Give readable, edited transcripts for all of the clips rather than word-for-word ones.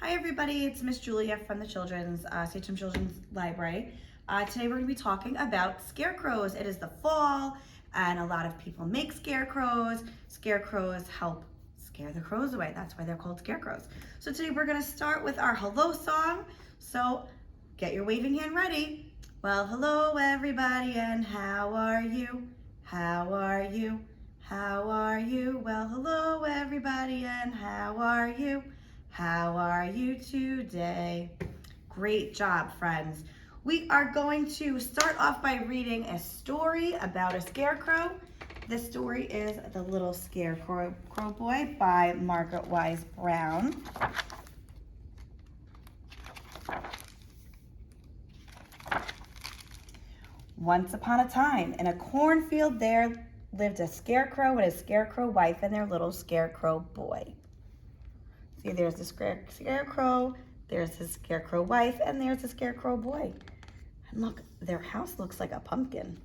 Hi everybody, it's Miss Julia from the Sachem Children's Library. Today we're going to be talking about scarecrows. It is the fall and a lot of people make scarecrows. Scarecrows help scare the crows away. That's why they're called scarecrows. So today we're going to start with our hello song. So get your waving hand ready. Well, hello everybody and how are you? How are you? How are you? Well, hello everybody and how are you? How are you today? Great job, friends. We are going to start off by reading a story about a scarecrow. This story is The Little Scarecrow Boy by Margaret Wise Brown. Once upon a time, in a cornfield there lived a scarecrow and his scarecrow wife and their little scarecrow boy. See, there's the scarecrow, there's his scarecrow wife, and there's the scarecrow boy. And look, their house looks like a pumpkin.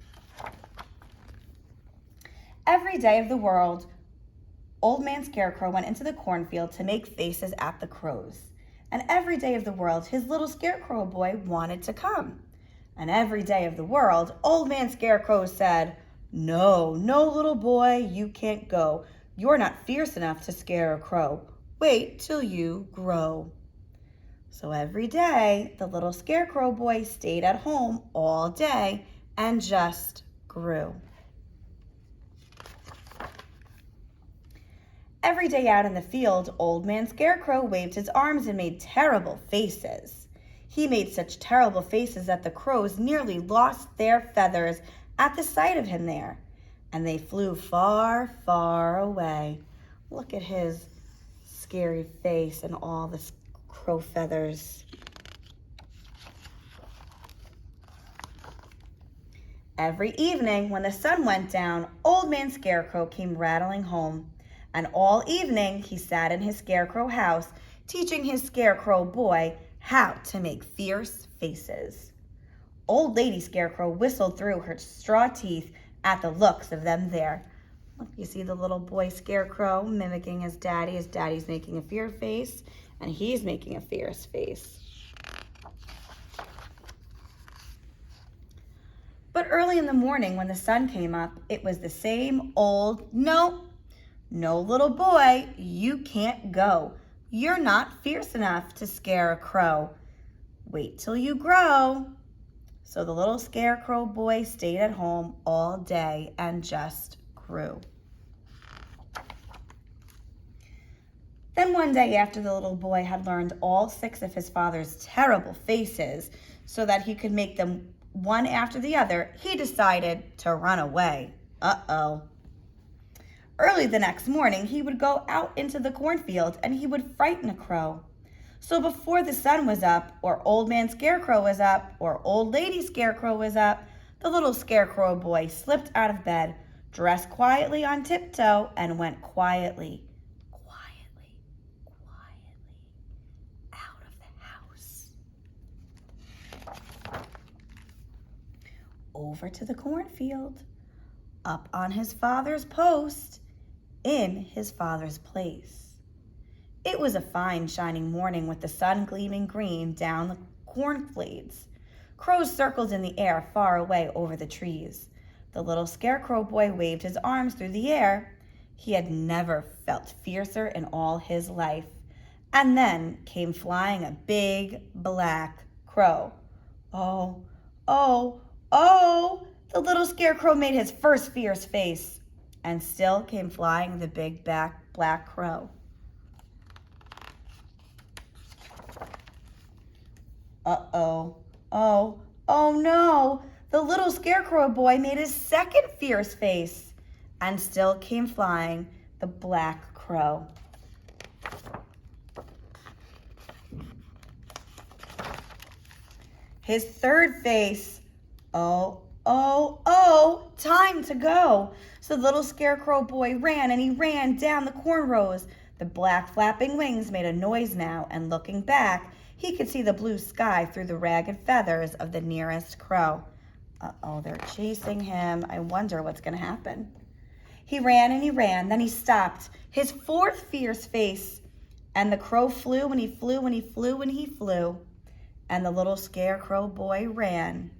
Every day of the world, Old Man Scarecrow went into the cornfield to make faces at the crows. And every day of the world, his little scarecrow boy wanted to come. And every day of the world, Old Man Scarecrow said, "No, no, little boy, you can't go. You're not fierce enough to scare a crow. Wait till you grow." So every day, the little scarecrow boy stayed at home all day and just grew. Every day out in the field, Old Man Scarecrow waved his arms and made terrible faces. He made such terrible faces that the crows nearly lost their feathers at the sight of him there, and they flew far, far away. Look at his scary face and all the crow feathers. Every evening when the sun went down, Old Man Scarecrow came rattling home, and all evening he sat in his scarecrow house teaching his scarecrow boy how to make fierce faces. Old Lady Scarecrow whistled through her straw teeth at the looks of them there. Look, you see the little boy scarecrow mimicking his daddy. His daddy's making a fierce face, and he's making a fierce face. But early in the morning when the sun came up, it was the same old, "No, no, little boy, you can't go. You're not fierce enough to scare a crow. Wait till you grow." So the little scarecrow boy stayed at home all day and just grew. Then one day after the little boy had learned all 6 of his father's terrible faces so that he could make them one after the other, he decided to run away. Uh-oh. Early the next morning, he would go out into the cornfield and he would frighten a crow. So before the sun was up, or Old Man Scarecrow was up, or Old Lady Scarecrow was up, the little scarecrow boy slipped out of bed, dressed quietly on tiptoe, and went quietly out of the house. Over to the cornfield, up on his father's post, in his father's place. It was a fine shining morning with the sun gleaming green down the cornfields. Crows circled in the air far away over the trees. The little scarecrow boy waved his arms through the air. He had never felt fiercer in all his life. And then came flying a big black crow. Oh, oh, oh! The little scarecrow made his first fierce face, and still came flying the big black crow. Uh-oh, oh no! The little scarecrow boy made his second fierce face, and still came flying the black crow. His third face, oh, time to go. So the little scarecrow boy ran, and he ran down the corn rows. The black flapping wings made a noise now, and looking back, he could see the blue sky through the ragged feathers of the nearest crow. Uh-oh, they're chasing him. I wonder what's going to happen. He ran and he ran, then he stopped. His fourth fierce face And the crow flew and he flew and he flew and he flew. And the little Scarecrow boy ran.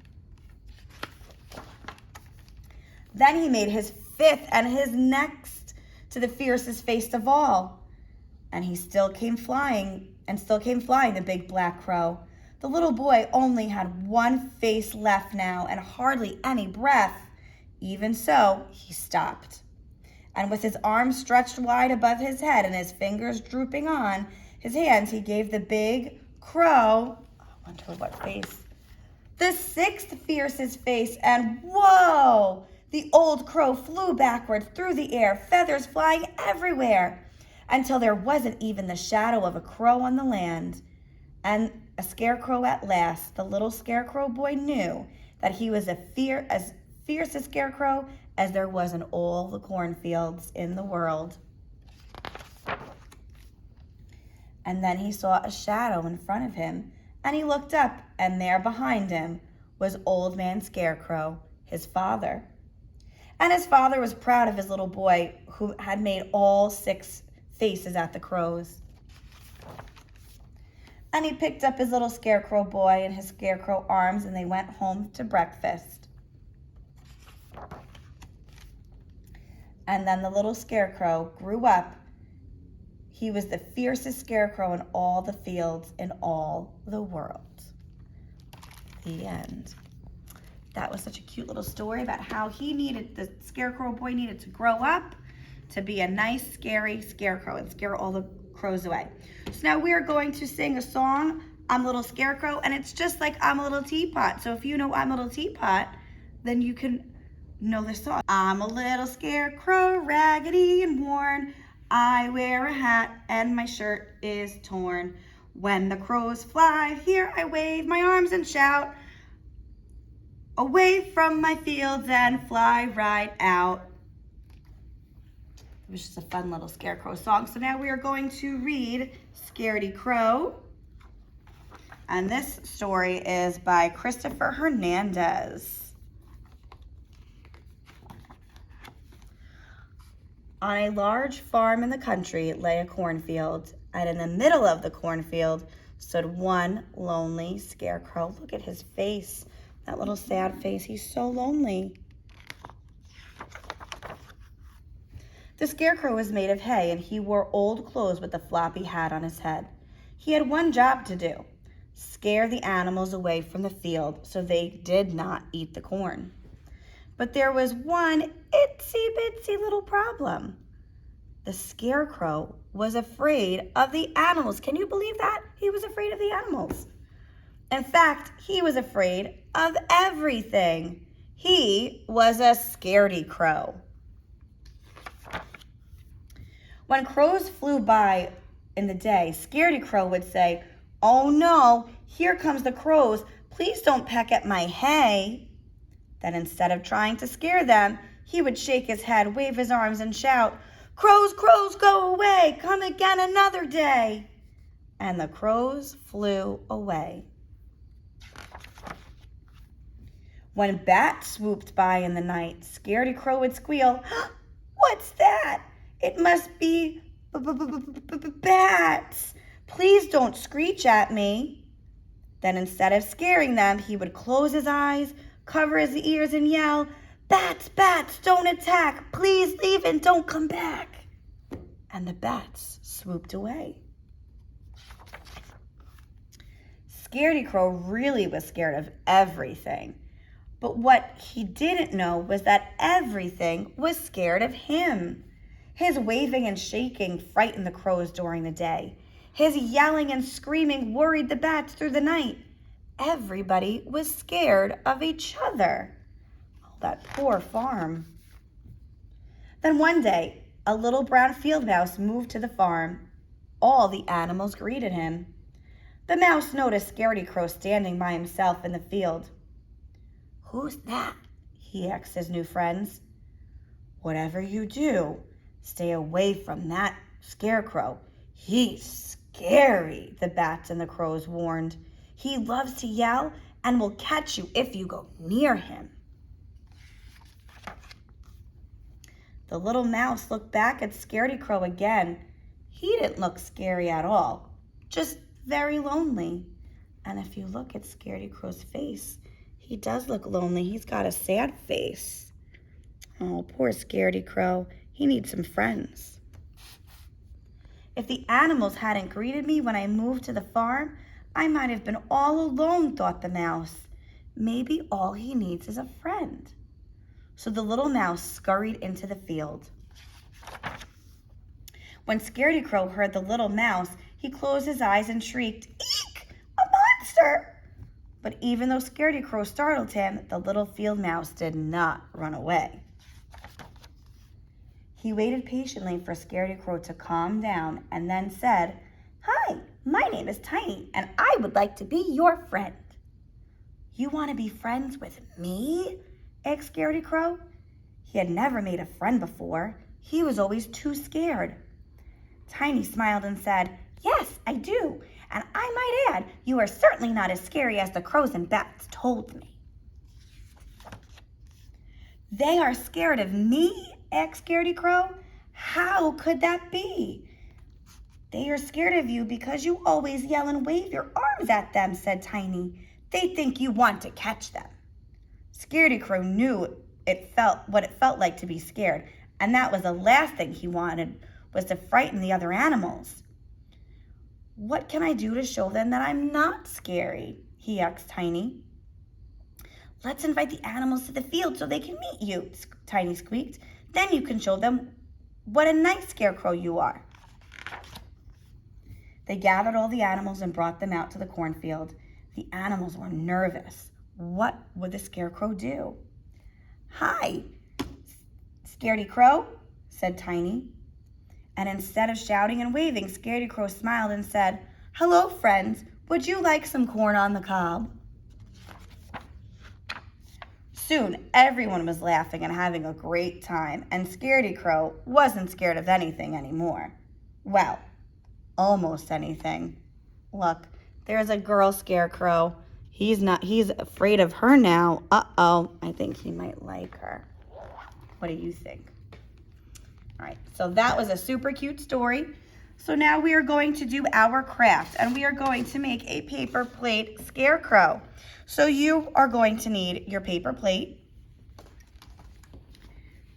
Then he made his fifth and his next to the fiercest face of all. And he still came flying, the big black crow. The little boy only had one face left now and hardly any breath. Even so, he stopped. And with his arms stretched wide above his head and his fingers drooping on his hands, he gave the big crow, I wonder what face, the sixth fiercest face, and whoa! The old crow flew backward through the air, feathers flying everywhere, until there wasn't even the shadow of a crow on the land. And a scarecrow at last, the little Scarecrow boy knew that he was as fierce a scarecrow as there was in all the cornfields in the world. And then he saw a shadow in front of him, and he looked up, and there behind him was Old Man Scarecrow, his father. And his father was proud of his little boy who had made all six faces at the crows. And he picked up his little Scarecrow boy in his scarecrow arms, and they went home to breakfast. And then the little Scarecrow grew up. He was the fiercest scarecrow in all the fields in all the world. The end. That was such a cute little story about how the Scarecrow boy needed to grow up to be a nice, scary scarecrow and scare all the crows away. So now we are going to sing a song, I'm a Little Scarecrow, and it's just like I'm a Little Teapot. So if you know I'm a Little Teapot, then you can know this song. I'm a little scarecrow, raggedy and worn. I wear a hat and my shirt is torn. When the crows fly, here I wave my arms and shout, away from my fields and fly right out. It was just a fun little scarecrow song. So now we are going to read Scaredy Crow. And this story is by Christopher Hernandez. On a large farm in the country lay a cornfield, and in the middle of the cornfield stood one lonely scarecrow. Look at his face, that little sad face. He's so lonely. The scarecrow was made of hay, and he wore old clothes with a floppy hat on his head. He had one job to do: scare the animals away from the field so they did not eat the corn. But there was one itsy-bitsy little problem. The scarecrow was afraid of the animals. Can you believe that? He was afraid of the animals. In fact, he was afraid of everything. He was a Scaredy Crow. When crows flew by in the day, Scaredy Crow would say, "Oh no, here comes the crows. Please don't peck at my hay." Then instead of trying to scare them, he would shake his head, wave his arms, and shout, "Crows, crows, go away. Come again another day." And the crows flew away. When bats swooped by in the night, Scaredy Crow would squeal, "What's that? It must be bats. Please don't screech at me." Then instead of scaring them, he would close his eyes, cover his ears, and yell, "Bats, bats, don't attack. Please leave and don't come back." And the bats swooped away. Scaredy Crow really was scared of everything. But what he didn't know was that everything was scared of him. His waving and shaking frightened the crows during the day. His yelling and screaming worried the bats through the night. Everybody was scared of each other. Oh, that poor farm. Then one day, a little brown field mouse moved to the farm. All the animals greeted him. The mouse noticed Scaredy Crow standing by himself in the field. "Who's that?" he asked his new friends. "Whatever you do, stay away from that scarecrow. He's scary," the bats and the crows warned. "He loves to yell and will catch you if you go near him." The little mouse looked back at Scaredy Crow again. He didn't look scary at all, just very lonely. And if you look at Scaredy Crow's face, he does look lonely. He's got a sad face. Oh, poor Scaredy Crow. He needs some friends. If the animals hadn't greeted me when I moved to the farm, I might have been all alone, thought the mouse. Maybe all he needs is a friend. So the little mouse scurried into the field. When Scaredy Crow heard the little mouse, he closed his eyes and shrieked, "Eek! A monster!" But even though Scaredy Crow startled him, the little field mouse did not run away. He waited patiently for Scaredy Crow to calm down and then said, "Hi, my name is Tiny, and I would like to be your friend." "You want to be friends with me?" asked Scaredy Crow. He had never made a friend before. He was always too scared. Tiny smiled and said, "Yes, I do. And I might add, you are certainly not as scary as the crows and bats told me." "They are scared of me?" asked Scaredy Crow. "How could that be?" "They are scared of you because you always yell and wave your arms at them," said Tiny. "They think you want to catch them." Scaredy Crow knew what it felt like to be scared, and that was the last thing he wanted, was to frighten the other animals. "What can I do to show them that I'm not scary?" he asked Tiny. "Let's invite the animals to the field so they can meet you," Tiny squeaked. "Then you can show them what a nice scarecrow you are." They gathered all the animals and brought them out to the cornfield. The animals were nervous. What would the scarecrow do? "Hi, Scaredy Crow," said Tiny. And instead of shouting and waving, Scaredy Crow smiled and said, "Hello, friends. Would you like some corn on the cob?" Soon, everyone was laughing and having a great time, and Scaredy Crow wasn't scared of anything anymore. Well, almost anything. Look, there's a girl scarecrow. He's afraid of her now. Uh-oh, I think he might like her. What do you think? All right, so that was a super cute story. So now we are going to do our craft, and we are going to make a paper plate scarecrow. So you are going to need your paper plate,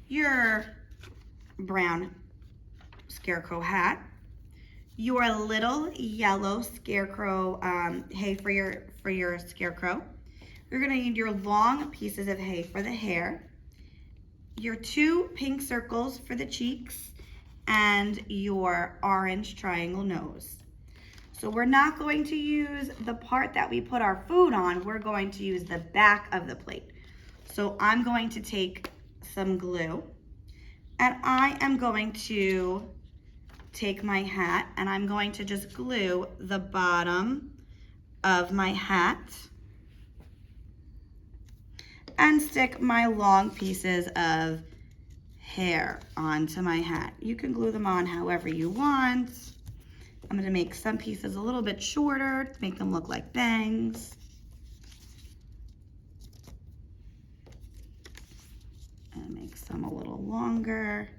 your brown scarecrow hat, your little yellow scarecrow hay for your scarecrow. You're going to need your long pieces of hay for the hair, your 2 pink circles for the cheeks, and your orange triangle nose. So we're not going to use the part that we put our food on. We're going to use the back of the plate. So I'm going to take some glue, and I am going to take my hat, and I'm going to just glue the bottom of my hat and stick my long pieces of hair onto my hat. You can glue them on however you want. I'm going to make some pieces a little bit shorter to make them look like bangs. And make some a little longer.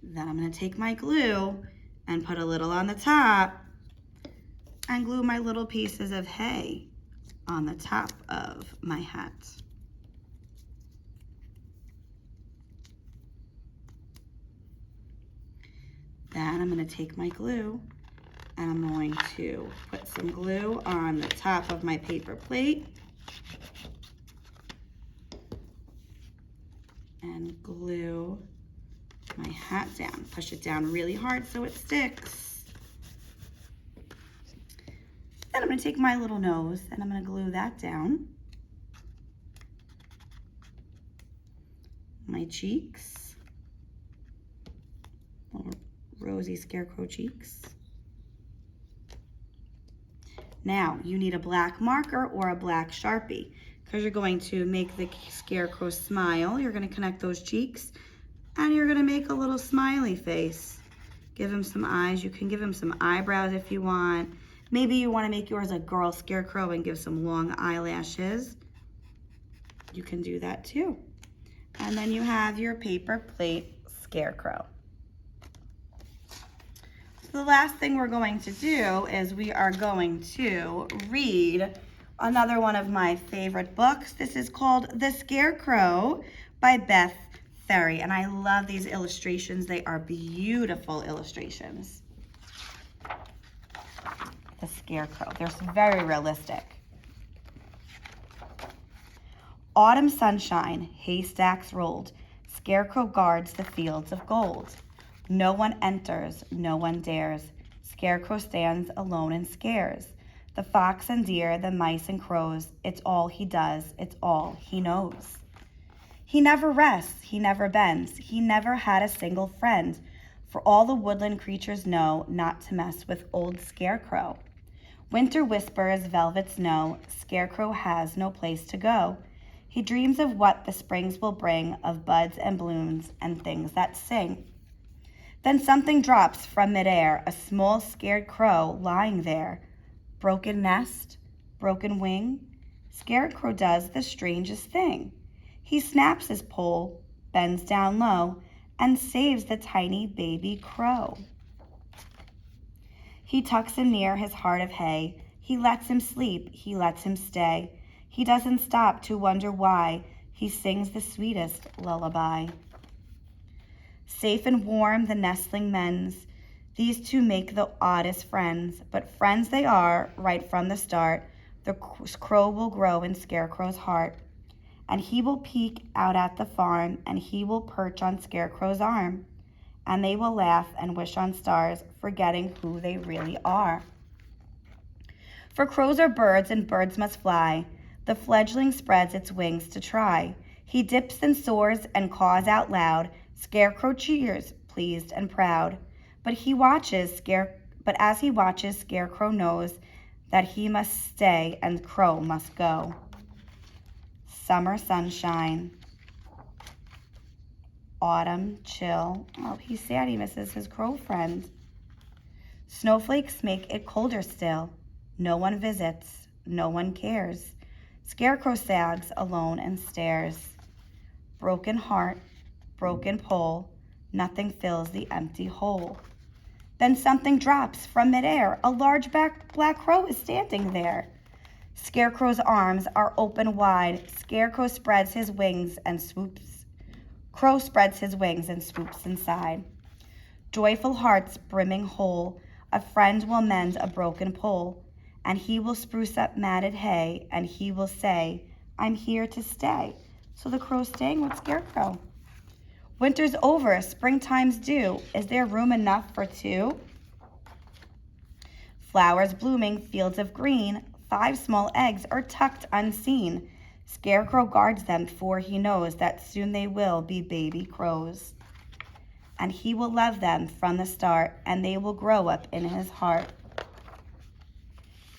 Then I'm going to take my glue and put a little on the top and glue my little pieces of hay on the top of my hat. Then I'm going to take my glue and I'm going to put some glue on the top of my paper plate and glue my hat down. Push it down really hard so it sticks. Then I'm going to take my little nose and I'm going to glue that down. My cheeks, little rosy scarecrow cheeks. Now you need a black marker or a black Sharpie because you're going to make the scarecrow smile. You're going to connect those cheeks and you're going to make a little smiley face. Give him some eyes. You can give him some eyebrows if you want. Maybe you want to make yours a girl scarecrow and give some long eyelashes. You can do that too. And then you have your paper plate Scarecrow. So the last thing we're going to do is we are going to read another one of my favorite books. This is called The Scarecrow by Beth Ferry, and I love these illustrations. They are beautiful illustrations. The Scarecrow. They're very realistic. Autumn sunshine, haystacks rolled. Scarecrow guards the fields of gold. No one enters, no one dares. Scarecrow stands alone and scares. The fox and deer, the mice and crows, it's all he does, it's all he knows. He never rests, he never bends, he never had a single friend. For all the woodland creatures know not to mess with old Scarecrow. Winter whispers, velvet snow, Scarecrow has no place to go. He dreams of what the springs will bring, of buds and blooms and things that sing. Then something drops from midair, a small scared crow lying there. Broken nest, broken wing, Scarecrow does the strangest thing. He snaps his pole, bends down low, and saves the tiny baby crow. He tucks him near his heart of hay. He lets him sleep, he lets him stay. He doesn't stop to wonder why. He sings the sweetest lullaby. Safe and warm the nestling mends. These two make the oddest friends, but friends they are right from the start. The crow will grow in Scarecrow's heart, and he will peek out at the farm, and he will perch on Scarecrow's arm, and they will laugh and wish on stars, forgetting who they really are. For crows are birds, and birds must fly. The fledgling spreads its wings to try. He dips and soars and caws out loud. Scarecrow cheers, pleased and proud. But as he watches, Scarecrow knows that he must stay and Crow must go. Summer sunshine. Autumn chill. Oh, he's sad he misses his crow friend. Snowflakes make it colder still. No one visits, no one cares. Scarecrow sags alone and stares. Broken heart, broken pole, nothing fills the empty hole. Then something drops from midair. A large black crow is standing there. Scarecrow's arms are open wide. Scarecrow spreads his wings and swoops. Crow spreads his wings and swoops inside. Joyful hearts brimming whole, a friend will mend a broken pole, and he will spruce up matted hay, and he will say, I'm here to stay. So the crow's staying with Scarecrow. Winter's over, springtime's due. Is there room enough for two? Flowers blooming, fields of green, 5 small eggs are tucked unseen. Scarecrow guards them, for he knows that soon they will be baby crows. And he will love them from the start, and they will grow up in his heart.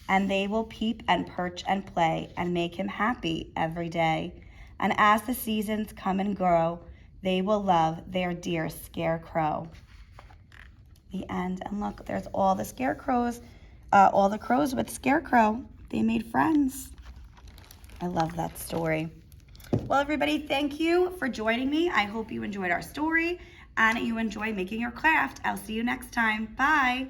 And they will peep and perch and play and make him happy every day. And as the seasons come and grow, they will love their dear Scarecrow. The end. And look, there's all the scarecrows, all the crows with Scarecrow. They made friends. I love that story. Well, everybody, thank you for joining me. I hope you enjoyed our story and you enjoy making your craft. I'll see you next time. Bye.